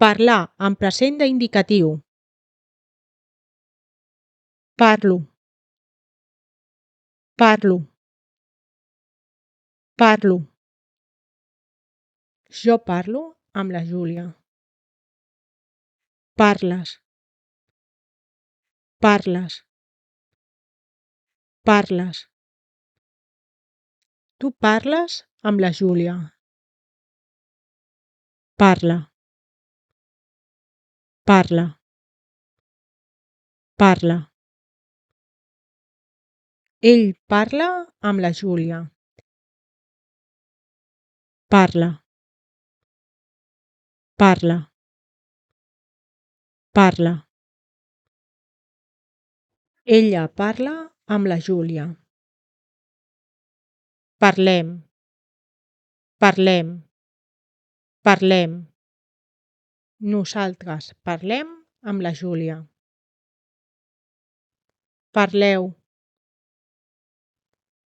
Parlar en present d'indicatiu. Parlo. Parlo. Parlo. Jo parlo amb la Júlia. Parles. Parles. Parles. Tu parles amb la Júlia. Parla. Parla. Parla. Ell parla amb la Júlia. Parla. Parla. Parla. Ella parla amb la Júlia. Parlem. Parlem. Parlem. Nosaltres parlem amb la Júlia. Parleu.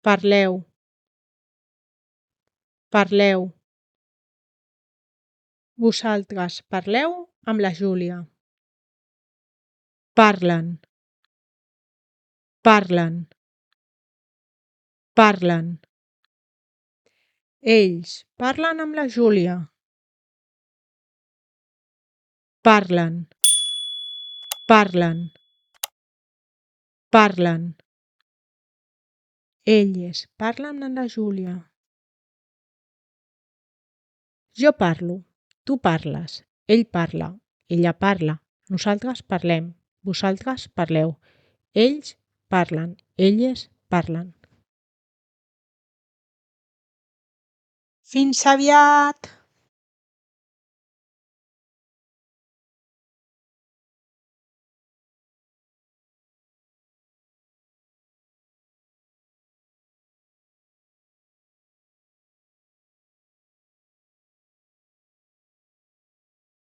Parleu. Parleu. Vosaltres parleu amb la Júlia. Parlen. Parlen. Parlen. Ells parlen amb la Júlia. Parlen. Parlen. Parlen. Elles parlen amb la Júlia. Jo parlo. Tu parles. Ell parla. Ella parla. Nosaltres parlem. Vosaltres parleu. Ells parlen. Elles parlen. Fins aviat!